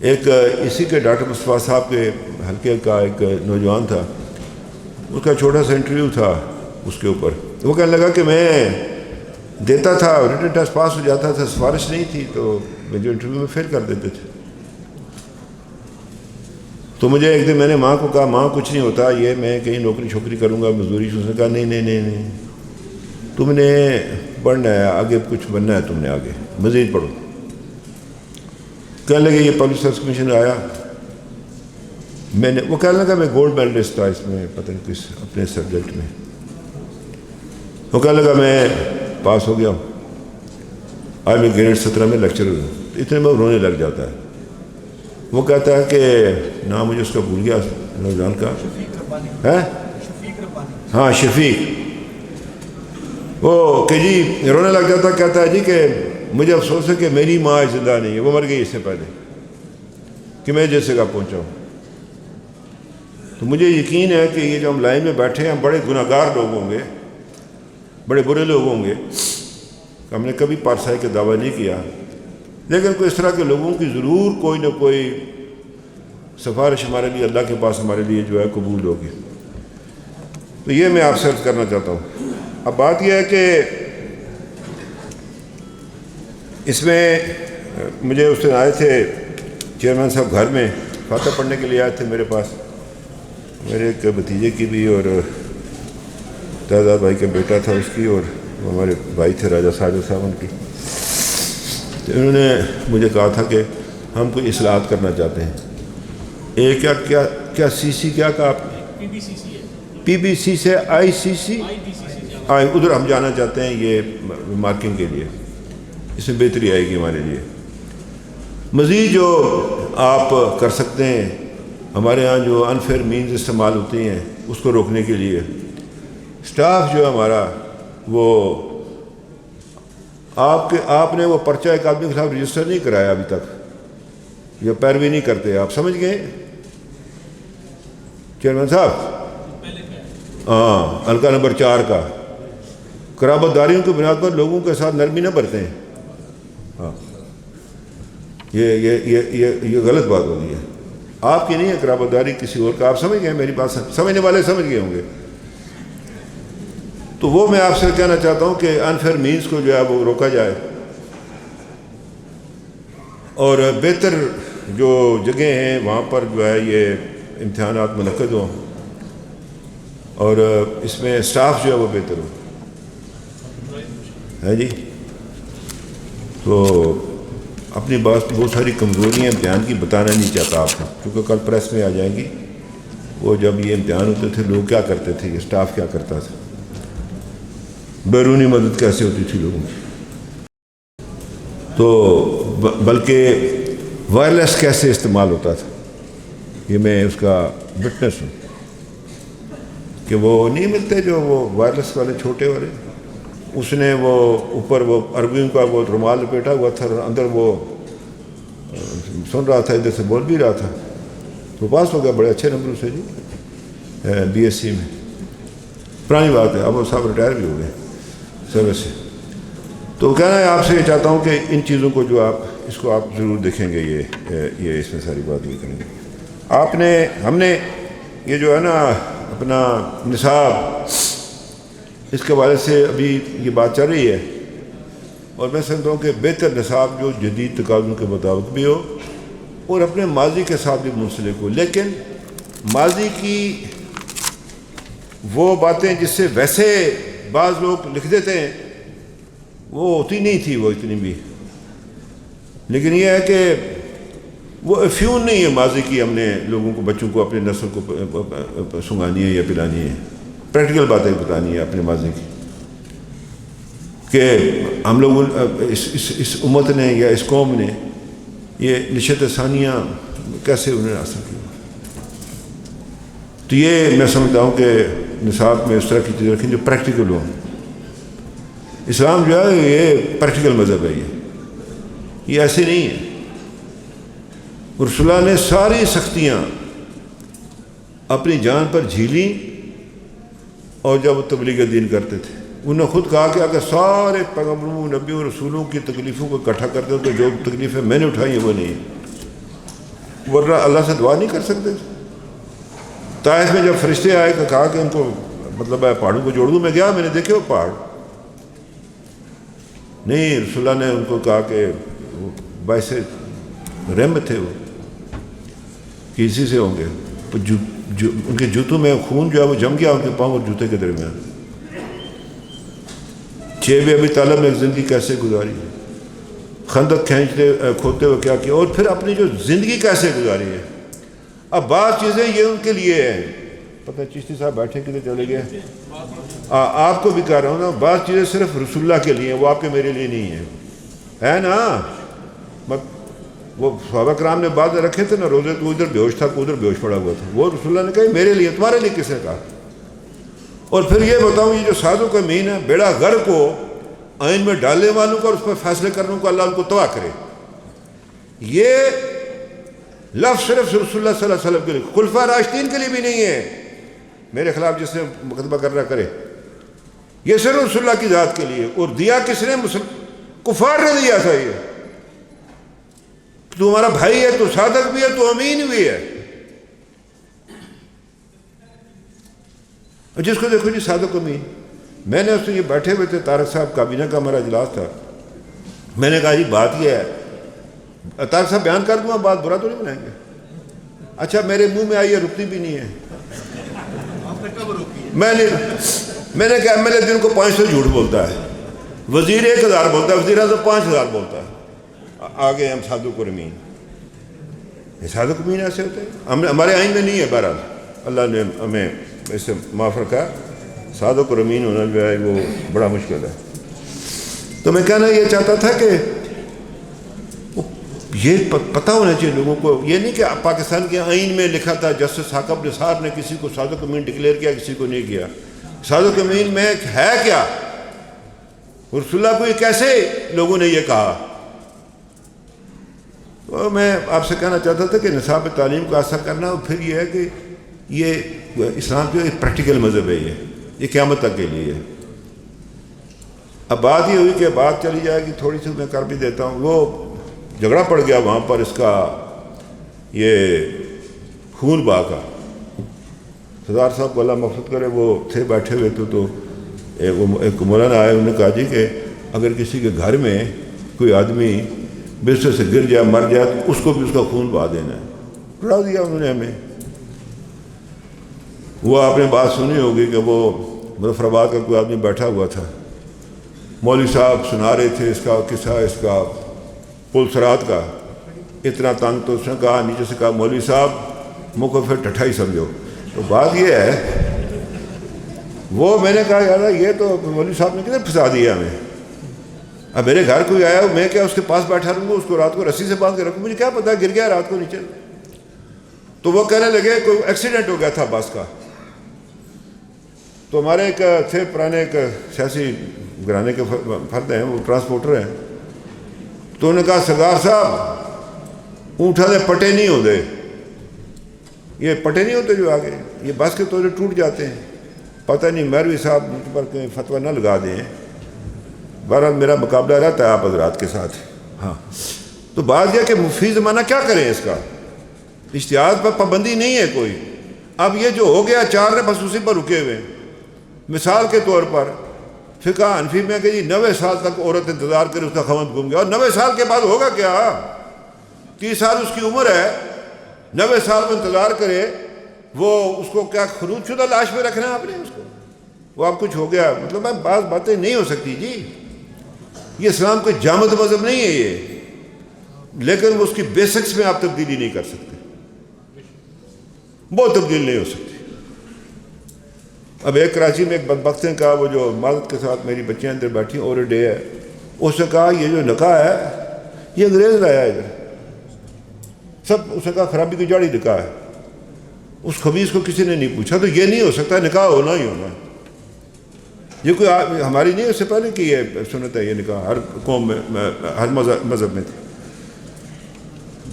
ایک اسی کے ڈاکٹر مصطفیٰ صاحب کے حلقے کا ایک نوجوان تھا، اس کا چھوٹا سا انٹرویو تھا اس کے اوپر. وہ کہنے لگا کہ میں دیتا تھا، ریٹن ٹیسٹ پاس ہو جاتا تھا، سفارش نہیں تھی تو میں جو انٹرویو میں فیل کر دیتے تھے. تو مجھے ایک دن میں نے ماں کو کہا ماں کچھ نہیں ہوتا، یہ میں کہیں نوکری چھوکری کروں گا مزدوری. اس نے کہا نہیں تم نے پڑھنا ہے، آگے کچھ بننا ہے، تم نے آگے مزید پڑھو. کہنے لگے یہ پبلک سروس کمیشن آیا، وہ کہنے لگا میں گولڈ میڈلسٹ تھا اس میں پتہ نہیں کس اپنے سبجیکٹ میں. وہ کہنے لگا میں پاس ہو گیا ہوں، آج میں گریڈ 17 میں لیکچرر ہوں. اتنے میں رونے لگ جاتا ہے. وہ کہتا ہے کہ نام مجھے اس کا بھول گیا نوجوان کا، ہاں شفیق. وہ کہ جی رونے لگ جاتا، کہتا ہے جی کہ مجھے افسوس ہے کہ میری ماں زندہ نہیں ہے، وہ مر گئی اس سے پہلے کہ میں جیسے کا پہنچا ہوں. تو مجھے یقین ہے کہ یہ جو ہم لائن میں بیٹھے ہیں ہم بڑے گناہ گار لوگ ہوں گے، بڑے برے لوگ ہوں گے. ہم نے کبھی پارسائی کا دعویٰ نہیں کیا، لیکن کوئی اس طرح کے لوگوں کی ضرور کوئی نہ کوئی سفارش ہمارے لیے اللہ کے پاس ہمارے لیے جو ہے قبول ہوگی. تو یہ میں آپ سے عرض کرنا چاہتا ہوں. اب بات یہ ہے کہ اس میں مجھے اس دن آئے تھے چیئرمین صاحب گھر میں فاتحہ پڑھنے کے لیے آئے تھے میرے پاس، میرے ایک بھتیجے کی بھی اور تعداد بھائی کا بیٹا تھا اس کی، اور ہمارے بھائی تھے راجہ ساجد صاحب ان کی. تو انہوں نے مجھے کہا تھا کہ ہم کوئی اصلاحات کرنا چاہتے ہیں. کیا سی سی کیا کہا آپ نے؟ پی بی سی سے آئی سی سی ادھر ہم جانا چاہتے ہیں یہ مارکنگ کے لیے، اس میں بہتری آئے گی ہمارے لیے. مزید جو آپ کر سکتے ہیں، ہمارے ہاں جو انفیئر مینز استعمال ہوتی ہیں اس کو روکنے کے لیے سٹاف جو ہے ہمارا، وہ آپ نے وہ پرچہ ایک آدمی کے خلاف رجسٹر نہیں کرایا ابھی تک، یہ پیروی نہیں کرتے. آپ سمجھ گئے چیئرمین صاحب؟ ہاں، حلقہ نمبر 4 کا قرابت داریوں کی بنیاد پر لوگوں کے ساتھ نرمی نہ برتیں. ہاں، یہ غلط بات ہوگی ہے، آپ کی نہیں ہے قرابت داری، کسی اور کا. آپ سمجھ گئے میری بات؟ سمجھنے والے سمجھ گئے ہوں گے. تو وہ میں آپ سے کہنا چاہتا ہوں کہ انفیئر مینز کو جو ہے وہ روکا جائے، اور بہتر جو جگہیں ہیں وہاں پر جو ہے یہ امتحانات منعقد ہوں، اور اس میں سٹاف جو ہے وہ بہتر ہو. ہے جی. تو اپنی بہت ساری کمزوریاں امتحان کی بتانا نہیں چاہتا آپ کو، کیونکہ کل پریس میں آ جائیں گی. وہ جب یہ امتحان ہوتے تھے لوگ کیا کرتے تھے، یہ سٹاف کیا کرتا تھا، بیرونی مدد کیسے ہوتی تھی لوگوں کی، تو بلکہ وائرلیس کیسے استعمال ہوتا تھا، یہ میں اس کا وٹنس ہوں. کہ وہ نہیں ملتے جو وہ وائرلیس والے چھوٹے والے، اس نے وہ اوپر وہ عربیوں کا وہ رومال لپیٹا ہوا تھا، اندر وہ سن رہا تھا، ادھر سے بول بھی رہا تھا، تو پاس ہو گیا بڑے اچھے نمبروں سے جی بی ایس سی میں. پرانی بات ہے، اب وہ صاحب ریٹائر بھی ہو گئے سروس سے. تو کہنا ہے آپ سے یہ چاہتا ہوں کہ ان چیزوں کو جو اس کو آپ ضرور دیکھیں گے، یہ اس میں ساری بات یہ کریں گے. ہم نے یہ جو ہے نا اپنا نصاب، اس کے حوالے سے ابھی یہ بات چل رہی ہے، اور میں سمجھتا ہوں کہ بہتر نصاب جو جدید تقاضوں کے مطابق بھی ہو اور اپنے ماضی کے ساتھ بھی منسلک ہو. لیکن ماضی کی وہ باتیں جس سے ویسے بعض لوگ لکھ دیتے ہیں وہ ہوتی نہیں تھی وہ اتنی بھی. لیکن یہ ہے کہ وہ افیون نہیں ہے ماضی کی، ہم نے لوگوں کو، بچوں کو، اپنے نسل کو سنگانی ہے یا پلانی ہے. پریکٹیکل باتیں بتانی ہے اپنے ماضی کی، کہ ہم لوگ اس امت نے یا اس قوم نے یہ نشت ثانیہ کیسے انہیں حاصل کی. تو یہ میں سمجھتا ہوں کہ نصاب میں اس طرح کی چیزیں رکھیں جو پریکٹیکل ہوں. اسلام جو ہے یہ پریکٹیکل مذہب ہے، یہ ایسے نہیں ہے. رسول اللہ نے ساری سختیاں اپنی جان پر جھیلیں، اور جب وہ تبلیغ دین کرتے تھے انہوں نے خود کہا کہ اگر سارے پیغمبروں، نبیوں، رسولوں کی تکلیفوں کو اکٹھا کرتے ہو تو جو تکلیفیں میں نے اٹھائی ہیں وہ نہیں ہیں، ورنہ اللہ سے دعا نہیں کر سکتے. طائف میں جب فرشتے آئے تو کہا کہ ان کو مطلب ہے پہاڑوں کو جوڑ دوں، میں گیا، میں نے دیکھے وہ پہاڑ نہیں. رسول اللہ نے ان کو کہا کہ باعث رحمت تھے وہ، کہ اسی سے ہوں گے. ان کے جوتوں میں خون جو ہے وہ جم گیا ان کے پاؤں اور جوتے کے درمیان. 6 ابی طالب نے زندگی کیسے گزاری، خندق کھودتے ہوئے کیا کیا، اور پھر اپنی جو زندگی کیسے گزاری ہے. اب بعض چیزیں یہ ان کے لیے ہیں، پتہ چشتی صاحب بیٹھے کدھر چلے گئے، آپ کو بھی کہہ رہا ہوں نا، بعض چیزیں صرف رسول اللہ کے لیے ہیں، وہ آپ کے میرے لیے نہیں ہیں، ہے نا. وہ صحابہ کرام نے بعد رکھے تھے نا روزے، تو ادھر بیہوش تھا، ادھر بیہوش پڑا ہوا تھا، وہ رسول اللہ نے کہا میرے لیے، تمہارے لیے کس نے کہا. اور پھر یہ بتاؤں یہ جو سازوں کا مین ہے، بیڑا غر کو آئین میں ڈالنے والوں کو اور اس پر فیصلے کرنے کو اللہ ان کو تباہ کرے. یہ لفظ صرف رسول اللہ صلی اللہ علیہ وسلم کے لیے، خلفاء راشدین کے لیے بھی نہیں ہے. میرے خلاف جس نے مقدمہ کرنا کرے، یہ صرف رسول اللہ کی ذات کے لیے. اور دیا کس نے؟ کفار نے دیا تھا. یہ تو ہمارا بھائی ہے، تو صادق بھی ہے، تو امین بھی ہے. جس کو دیکھو جی صادق امین. میں نے اس سے یہ بیٹھے ہوئے تھے، طارق صاحب کابینہ کا ہمارا اجلاس تھا، میں نے کہا جی بات یہ ہے، طارق صاحب بیان کر دوں بات برا تو نہیں بنائیں گے؟ اچھا میرے منہ میں آئی ہے رکتی بھی نہیں ہے. میں نے کہا ایم ایل اے دن کو 500 جھوٹ بولتا ہے, وزیر 1000 بولتا ہے, وزیر اعظم 5000 بولتا ہے. آگے ہم صادق اور امین. یہ صادق امین ایسے ہوتے ہیں؟ ہمارے آئین میں نہیں ہے. بہرحال اللہ نے ہمیں اس سے معاف رکھا. صادق اور امین ہونا جو ہے وہ بڑا مشکل ہے. تو میں کہنا یہ چاہتا تھا کہ یہ پتہ ہونا چاہیے لوگوں کو. یہ نہیں کہ پاکستان کے آئین میں لکھا تھا جسٹس ثاقب نثار نے کسی کو صادق امین ڈکلیئر کیا, کسی کو نہیں کیا. صادق امین میں ہے کیا؟ رسول اللہ کو یہ کیسے لوگوں نے یہ کہا؟ تو میں آپ سے کہنا چاہتا تھا کہ نصاب تعلیم کو ایسا کرنا, اور پھر یہ ہے کہ یہ اسلام کا ایک پریکٹیکل مذہب ہے. یہ قیامت تک کے لیے ہے. اب بات یہ ہوئی کہ بات چلی جائے گی, تھوڑی سی میں کر بھی دیتا ہوں. وہ جھگڑا پڑ گیا وہاں پر اس کا, یہ خون بہا کا. سردار صاحب کو اللہ مغفرت کرے, وہ تھے بیٹھے ہوئے تو ایک مولانا آئے, انہوں نے کہا جی کہ اگر کسی کے گھر میں کوئی آدمی بستر سے گر جائے مر جائے تو اس کو بھی اس کا خون بہا دینا ہے. ڈرا دیا انہوں نے ہمیں. وہ آپ نے بات سنی ہوگی کہ وہ مظفر آباد کا کوئی آدمی بیٹھا ہوا تھا, مولوی صاحب سنا رہے تھے اس کا قصہ, اس کا پل سرات کا. اتنا تنگ تو اس نے کہا, نیچے سے کہا مولوی صاحب منہ کو پھر ٹھٹھا ہی سمجھو. تو بات یہ ہے, وہ میں نے کہا یار یہ تو مولوی صاحب نے کدھر پھنسا دیا ہمیں. اب میرے گھر کوئی آیا, میں کیا اس کے پاس بیٹھا رہوں گا, اس کو رات کو رسی سے باندھ کے رکھوں, مجھے کیا پتا گر گیا رات کو نیچے. تو وہ کہنے لگے کوئی ایکسیڈنٹ ہو گیا تھا بس کا. تو ہمارے ایک تھے پرانے ایک سیاسی گھرانے کے فرد ہیں, وہ ٹرانسپورٹر ہیں. تو انہوں نے کہا سردار صاحب اونٹا دے پٹے نہیں ہوتے, یہ پٹے نہیں ہوتے جو آگے, یہ بس کے توڑے ٹوٹ جاتے ہیں. پتہ نہیں مہروی صاحب مجھ پر کہیں فتویٰ نہ لگا دیں. بہرحال میرا مقابلہ رہتا ہے آپ حضرات کے ساتھ. ہاں تو بات یہ کہ فی زمانہ کیا کریں, اس کا اجتہاد پر پابندی نہیں ہے کوئی. اب یہ جو ہو گیا 4 نے بس اسی پر رکے ہوئے. مثال کے طور پر فقہ حنفی میں کہ جی 90 سال تک عورت انتظار کرے اس کا خاوند گم گیا, اور 90 سال کے بعد ہوگا کیا؟ 30 سال اس کی عمر ہے, 90 سال میں انتظار کرے, وہ اس کو کیا خلوت شدہ لاش میں رکھنا ہے آپ نے اس کو؟ وہ اب کچھ ہو گیا. مطلب بعض باتیں نہیں ہو سکتی جی. یہ اسلام کوئی جامد مذہب نہیں ہے یہ, لیکن وہ اس کی بیسکس میں آپ تبدیلی نہیں کر سکتے, بہت تبدیل نہیں ہو سکتی. اب ایک کراچی میں ایک بدبخت نے کہا, وہ جو معذرت کے ساتھ میری بچیاں اندر بیٹھی اور ڈے ہے, اس نے کہا یہ جو نکاح ہے یہ انگریز لایا ہے ادھر سب. اس نے کہا خرابی کی جاڑی نکاح ہے. اس خبیث کو کسی نے نہیں پوچھا. تو یہ نہیں ہو سکتا, نکاح ہونا ہی ہونا. یہ کوئی ہماری نہیں, اس سے پہلے کہ یہ سنت ہے یہ نکاح ہر قوم میں ہر مذہب میں تھی.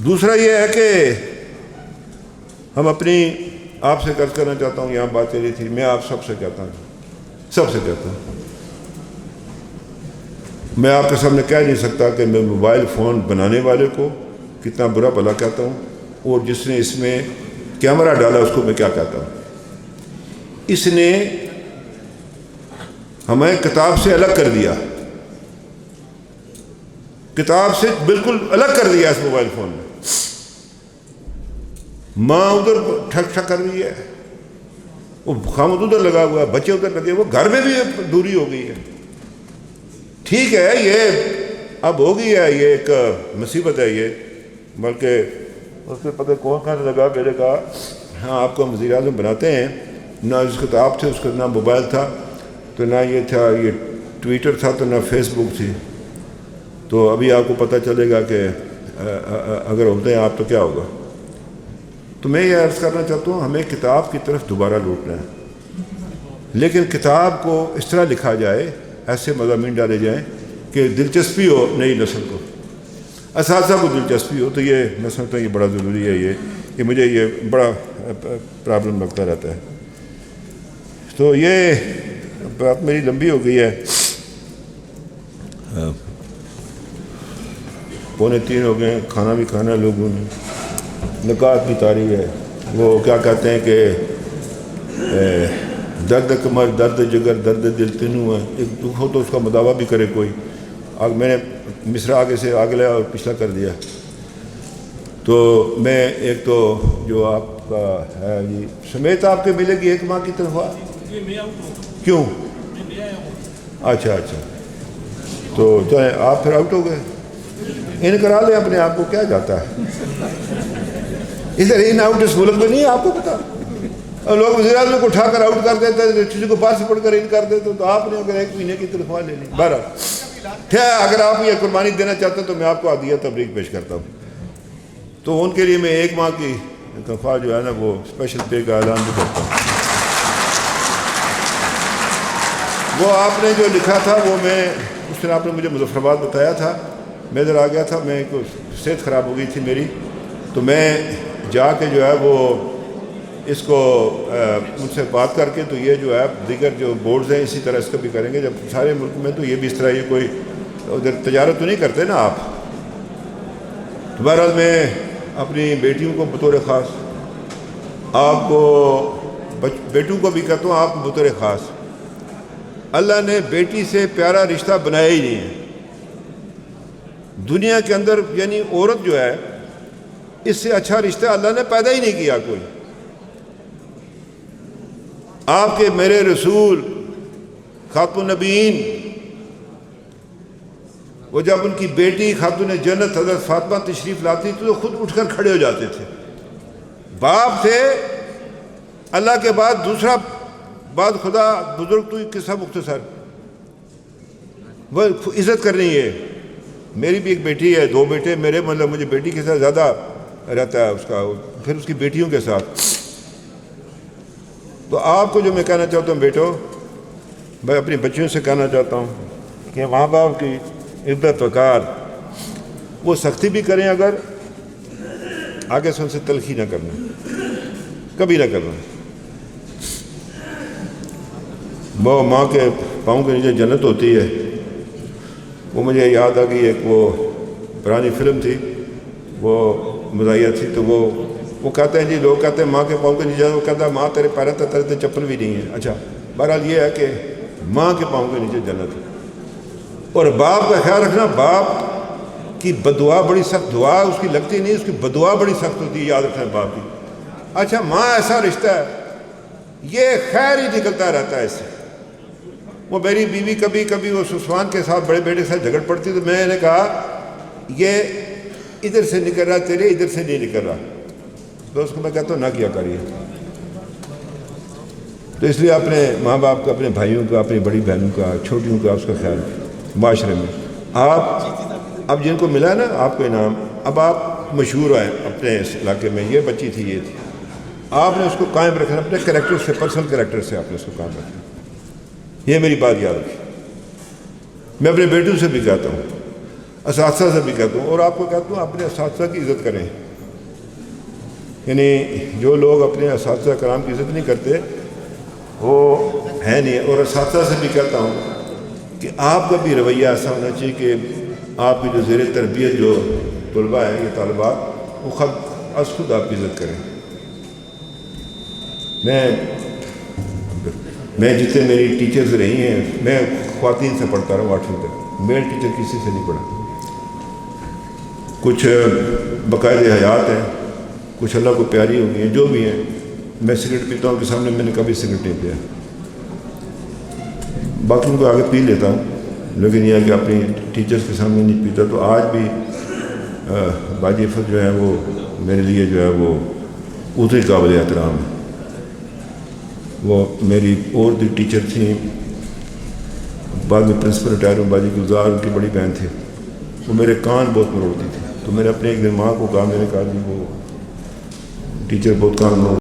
دوسرا یہ ہے کہ ہم اپنی آپ سے عرض کرنا چاہتا ہوں, یہاں بات چلی تھی, میں آپ سب سے کہتا ہوں, میں آپ کے سامنے کہہ نہیں سکتا کہ میں موبائل فون بنانے والے کو کتنا برا بھلا کہتا ہوں, اور جس نے اس میں کیمرہ ڈالا اس کو میں کیا کہتا ہوں. اس نے ہمیں کتاب سے الگ کر دیا, کتاب سے بالکل الگ کر دیا اس موبائل فون میں. ماں ادھر ٹھک ٹھک کر رہی ہے, وہ خامد ادھر لگا ہوا ہے, بچے ادھر لگے, وہ گھر میں بھی دوری ہو گئی ہے. ٹھیک ہے یہ اب ہو گئی ہے, یہ ایک مصیبت ہے یہ, بلکہ اس سے پتہ کون کہنے لگا, میں نے کہا ہاں آپ کو ہم وزیر اعظم بناتے ہیں, نہ اس کتاب تھے, اس کا نہ موبائل تھا, تو نہ یہ تھا یہ ٹویٹر تھا, تو نہ فیس بک تھی. تو ابھی آپ کو پتہ چلے گا کہ اگر ہوتے ہیں آپ تو کیا ہوگا. تو میں یہ عرض کرنا چاہتا ہوں, ہمیں کتاب کی طرف دوبارہ لوٹنا ہے, لیکن کتاب کو اس طرح لکھا جائے, ایسے مضامین ڈالے جائیں کہ دلچسپی ہو نئی نسل کو, اساتذہ کو دلچسپی ہو. تو یہ میں سمجھتا ہوں یہ بڑا ضروری ہے, یہ مجھے یہ بڑا پرابلم لگتا رہتا ہے. تو یہ بات میری لمبی ہو گئی ہے, 2:45 ہو گئے, کھانا بھی کھانا لوگوں نے, نکات بھی تاریخ ہے. وہ کیا کہتے ہیں کہ درد کمر, درد جگر, درد دل تینوں ہے. ایک دکھ ہو تو اس کا مداوع بھی کرے کوئی. میں نے مصرع آگے سے آگے لیا اور پچھلا کر دیا. تو میں ایک تو جو آپ کا ہے جی سمیت آپ کے ملے گی 1 ماہ کی تنخواہ؟ کیوں؟ اچھا اچھا، تو چاہے آپ پھر آؤٹ ہو گئے، ان کرا لیں اپنے آپ کو، کیا جاتا ہے ادھر ان آؤٹ اس ملک میں نہیں ہے، آپ کو پتا. اور لوگ وزیر اعظم کو اٹھا کر آؤٹ کر دیتے ہیں، کسی کو پاس پڑھ کر ان کر دیتے، تو آپ نے اگر 1 مہینے کی تنخواہ لے لی. بہرحال اگر آپ یہ قربانی دینا چاہتے ہیں تو میں آپ کو عادیہ تبریک پیش کرتا ہوں. تو ان کے لیے میں 1 ماہ کی تنخواہ جو ہے نا وہ اسپیشل پے کا اعلان بھی کرتا ہوں. وہ آپ نے جو لکھا تھا وہ میں اس دن آپ نے مجھے مظفر آباد بتایا تھا، میں ادھر آ گیا تھا، میں صحت خراب ہو گئی تھی میری، تو میں جا کے جو ہے وہ اس کو مجھ سے بات کر کے تو یہ جو ہے دیگر جو بورڈز ہیں اسی طرح اس کا بھی کریں گے. جب سارے ملک میں تو یہ بھی اس طرح یہ کوئی ادھر تجارت تو نہیں کرتے نا آپ. تو بہرحال میں اپنی بیٹیوں کو بطور خاص، آپ کو بیٹوں کو بھی کہتا ہوں آپ کو بطور خاص، اللہ نے بیٹی سے پیارا رشتہ بنایا ہی نہیں ہے دنیا کے اندر. یعنی عورت جو ہے اس سے اچھا رشتہ اللہ نے پیدا ہی نہیں کیا کوئی. آپ کے میرے رسول خاتون النبیین وہ جب ان کی بیٹی خاتون جنت حضرت فاطمہ تشریف لاتی تھی تو خود اٹھ کر کھڑے ہو جاتے تھے. باپ تھے اللہ کے بعد دوسرا بعد خدا بزرگ تو قصہ مختصر، وہ عزت کرنی ہے. میری بھی ایک بیٹی ہے، 2 بیٹے میرے، مطلب مجھے بیٹی کے ساتھ زیادہ رہتا ہے اس کا، پھر اس کی بیٹیوں کے ساتھ. تو آپ کو جو میں کہنا چاہتا ہوں بیٹو، میں اپنی بچیوں سے کہنا چاہتا ہوں کہ ماں باپ کی عزت وقار، وہ سختی بھی کریں اگر آگے سے ان سے تلخی نہ کرنا، کبھی نہ کرنا. وہ ماں کے پاؤں کے نیچے جنت ہوتی ہے. وہ مجھے یاد آ گئی، ایک وہ پرانی فلم تھی، وہ مزاحیہ تھی، تو وہ کہتے ہیں جی، لوگ کہتے ہیں ماں کے پاؤں کے نیچے، وہ کہتا ہے ماں تیرے پیروں تیرے چپل بھی نہیں ہے. اچھا بہرحال یہ ہے کہ ماں کے پاؤں کے نیچے جنت ہے. اور باپ کا خیال رکھنا، باپ کی بدعا بڑی سخت، دعا اس کی لگتی نہیں، اس کی بدعا بڑی سخت ہوتی ہے، یاد رکھنا باپ کی. اچھا ماں ایسا رشتہ ہے یہ خیر ہی نکلتا رہتا ہے اس سے. وہ میری بیوی کبھی کبھی وہ سسوان کے ساتھ بڑے بیٹے کے ساتھ جھگڑ پڑتی، تو میں نے کہا یہ ادھر سے نکل رہا تیرے، ادھر سے نہیں نکل رہا. تو اس کو میں کہتا ہوں نہ کیا کریے. تو اس لیے اپنے ماں باپ کا، اپنے بھائیوں کا، اپنی بڑی بہنوں کا، چھوٹیوں کا اس کا خیال معاشرے میں. آپ اب جن کو ملا ہے نا آپ کو انعام، اب آپ مشہور ہیں اپنے اس علاقے میں، یہ بچی تھی، یہ تھی، آپ نے اس کو قائم رکھنا اپنے کریکٹر سے، پرسنل کریکٹر سے آپ نے اس کو قائم رکھنا. یہ میری بات یاد رکھیں. میں اپنے بیٹوں سے بھی کہتا ہوں، اساتذہ سے بھی کہتا ہوں، اور آپ کو کہتا ہوں اپنے اساتذہ کی عزت کریں. یعنی جو لوگ اپنے اساتذہ کرام کی عزت نہیں کرتے وہ ہے نہیں. اور اساتذہ سے بھی کہتا ہوں کہ آپ کا بھی رویہ ایسا ہونا چاہیے کہ آپ کی جو زیر تربیت جو طلباء ہیں، یہ طالبات، وہ خود آپ کی عزت کریں. میں جتنے میری ٹیچرز رہی ہیں، میں خواتین سے پڑھتا رہا ہوں 8ویں تک، میل ٹیچر کسی سے نہیں پڑھا. کچھ باقاعدہ حیات ہیں، کچھ اللہ کو پیاری ہو گئی ہیں، جو بھی ہیں. میں سگریٹ پیتا ہوں کہ سامنے میں نے کبھی سگریٹ نہیں پیا، باقیوں کو آگے پی لیتا ہوں، لیکن یہ ہے کہ اپنی ٹیچرز کے سامنے نہیں پیتا. تو آج بھی باجی عفت جو ہے وہ میرے لیے جو ہے وہ اتنی قابل احترام ہے. وہ میری اور بھی ٹیچر تھیں، بعد میں پرنسپل ریٹائر ہوئے، باجی گلزار ان کی بڑی بہن تھی، وہ میرے کان بہت مروڑتی تھی. تو میں نے اپنے ایک دن ماں کو کہا، میں نے کہا جی وہ ٹیچر بہت کان مروڑ،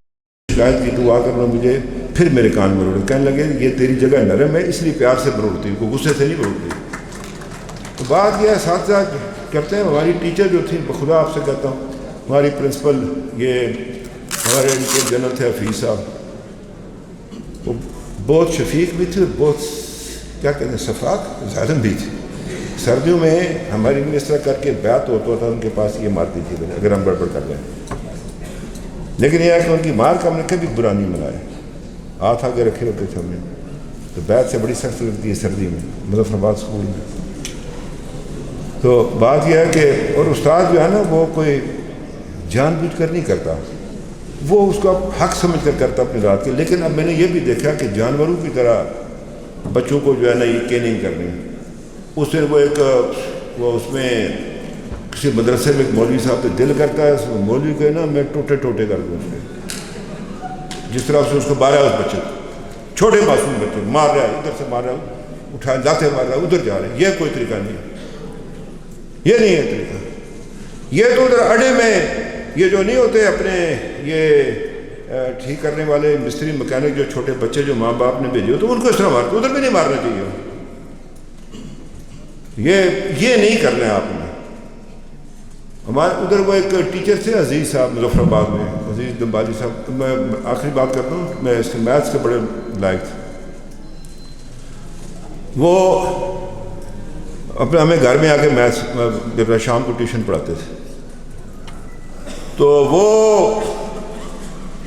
شکایت کی تو آ کر مجھے پھر میرے کان مروڑے. کہنے لگے یہ تیری جگہ نرم ہے اس لیے پیار سے مروڑتی ہوں، کوئی غصے سے نہیں مروڑتی. تو بات یہ ہے اساتذہ کرتے ہیں. ہماری ٹیچر جو تھی، بخدا آپ سے کہتا ہوں، ہماری پرنسپل یہ ہمارے ان کے جنرل تھے حفیظ صاحب، وہ بہت شفیق بھی تھی اور بہت کیا کہتے ہیں شفاق ظالم بھی تھی. سردیوں میں ہماری اس طرح کر کے بیعت ہوتا تھا ان کے پاس، یہ مارتی تھی اگر ہم گڑبڑ کر رہے ہیں. لیکن یہ ہے کہ ان کی مار کا ہم نے کبھی برا نہیں منایا، ہاتھ آگے رکھے ہوتے تھے ہم نے. تو بیعت سے بڑی سخت لگتی ہے سردی میں مظفر آباد اسکول میں. تو بات یہ ہے کہ اور استاد جو ہے نا وہ کوئی جان بوجھ کر نہیں کرتا، وہ اس کو حق سمجھ کر کرتا اپنی رات کے. لیکن اب میں نے یہ بھی دیکھا کہ جانوروں کی طرح بچوں کو جو ہے نا یہ کیننگ کرنی. اس دن وہ اس میں کسی مدرسے میں ایک مولوی صاحب پہ دل کرتا ہے، اس مولوی کو نا میں ٹوٹے ٹوٹے کر دوں اس کے، جس طرح سے اس کو مارا اس بچے کو، چھوٹے معصوم بچے کو مار رہا ہے، ادھر سے مار رہا ہے، اٹھا جاتے مار رہا ہے، ادھر جا رہے ہیں. یہ کوئی طریقہ نہیں ہے، یہ نہیں ہے طریقہ. یہ تو ادھر اڈے میں یہ جو نہیں ہوتے اپنے یہ ٹھیک کرنے والے مستری مکینک جو چھوٹے بچے جو ماں باپ نے بھیجے تو ان کو اس طرح مارتے، ادھر بھی نہیں مارنا چاہیے. یہ نہیں کرنا ہے آپ نے. ہمارے ادھر وہ ایک ٹیچر تھے عزیز صاحب مظفر آباد میں، عزیز دمبالی صاحب. میں آخری بات کرتا ہوں، میں اس کے میتھس کے بڑے لائق تھے. وہ اپنے ہمیں گھر میں آ کے میتھس شام کو ٹیوشن پڑھاتے تھے. تو وہ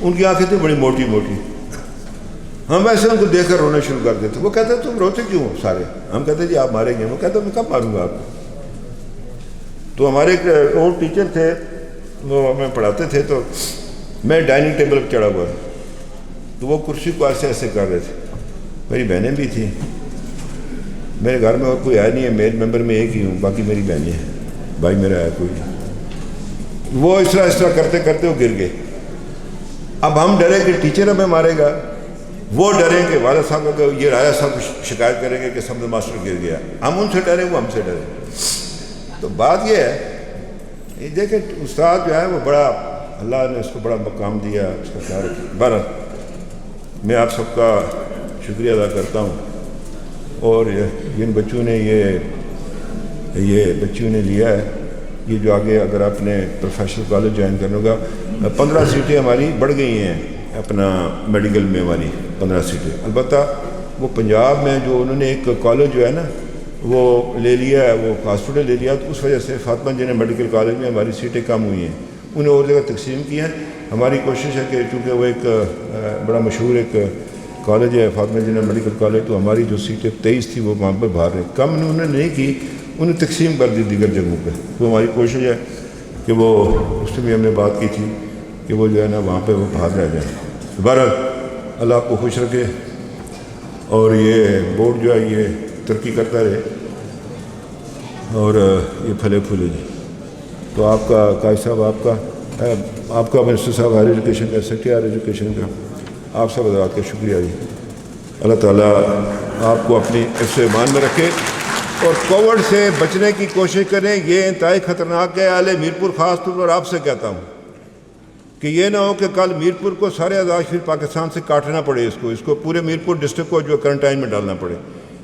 ان کی آنکھیں تھیں بڑی موٹی موٹی. ہم ایسے ان کو دیکھ کر رونا شروع کر دیتے. وہ کہتے تم روتے کیوں ہو سارے؟ ہم کہتے جی آپ ماریں گے. وہ کہتے میں کب ماروں گا آپ کو؟ تو ہمارے ایک اولڈ ٹیچر تھے، وہ ہمیں پڑھاتے تھے. تو میں ڈائننگ ٹیبل پر چڑھا ہوا، تو وہ کرسی کو ایسے ایسے کر رہے تھے. میری بہنیں بھی تھیں. میرے گھر میں اور کوئی آیا نہیں ہے، میل ممبر میں ایک ہی ہوں، باقی میری بہنیں ہیں، بھائی میرا ہے کوئی نہیں. وہ اس طرح کرتے کرتے وہ گر گئے. اب ہم ڈرے کہ ٹیچر ہمیں مارے گا، وہ ڈریں کہ والد صاحب کو یہ رایا صاحب شکایت کریں گے کہ سمجھ ماسٹر گر گیا. ہم ان سے ڈرے، وہ ہم سے ڈرے. تو بات یہ ہے، یہ دیکھیں استاد جو ہے وہ بڑا، اللہ نے اس کو بڑا مقام دیا، اس کا خیال رکھا. بہرحال میں آپ سب کا شکریہ ادا کرتا ہوں. اور جن بچوں نے یہ بچوں نے لیا ہے، یہ جو آگے اگر آپ نے پروفیشنل کالج جوائن کرنے ہوگا، 15 سیٹیں ہماری بڑھ گئی ہیں اپنا میڈیکل میں، ہماری 15 سیٹیں. البتہ وہ پنجاب میں جو انہوں نے ایک کالج جو ہے نا وہ لے لیا ہے، وہ ہاسپٹل لے لیا، تو اس وجہ سے فاطمہ جنہیں میڈیکل کالج میں ہماری سیٹیں کم ہوئی ہیں. انہیں اور جگہ تقسیم کی ہیں. ہماری کوشش ہے کہ چونکہ وہ ایک بڑا مشہور ایک کالج ہے فاطمہ جنہیں میڈیکل کالج، تو ہماری جو سیٹیں 23 تھی وہ وہاں پر باہر رہے. کم انہوں نے نہیں کی، انہیں تقسیم کر دی دیگر جگہوں پہ. تو ہماری کوشش ہے کہ وہ اس سے بھی ہم نے بات کی تھی کہ وہ جو ہے نا وہاں پہ وہ باہر رہ جائیں. بہرحال اللہ آپ کو خوش رکھے اور یہ بورڈ جو ہے یہ ترقی کرتا رہے اور یہ پھلے پھولے جائے. تو آپ کا قائد صاحب، آپ کا منسٹر صاحب ہائر ایجوکیشن کا، سیکرٹری ہائر ایجوکیشن کا، آپ سب حضرات کا شکریہ جی. اللہ تعالیٰ آپ کو اپنی حفظ و ایمان میں رکھے اور کووڈ سے بچنے کی کوشش کریں. یہ انتہائی خطرناک ہے. اہل میرپور خاص طور پر آپ سے کہتا ہوں کہ یہ نہ ہو کہ کل میرپور کو سارے آزاد پھر پاکستان سے کاٹنا پڑے، اس کو پورے میرپور ڈسٹرکٹ کو جو کرنٹائن میں ڈالنا پڑے.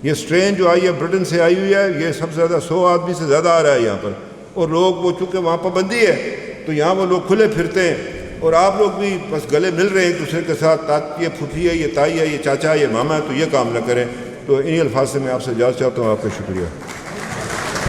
یہ سٹرین جو آئی ہے برٹن سے آئی ہوئی ہے، یہ سب سے زیادہ 100 آدمی سے زیادہ آ رہا ہے یہاں پر. اور لوگ وہ چونکہ وہاں پابندی ہے تو یہاں وہ لوگ کھلے پھرتے ہیں، اور آپ لوگ بھی بس گلے مل رہے ہیں ایک دوسرے کے ساتھ. یہ پھوپھی ہے، یہ تائی ہے، یہ چاچا ہے، یہ ماما ہے، تو یہ کام نہ کریں. تو انہی الفاظ سے میں آپ سے اجازت چاہتا ہوں. آپ کا شکریہ.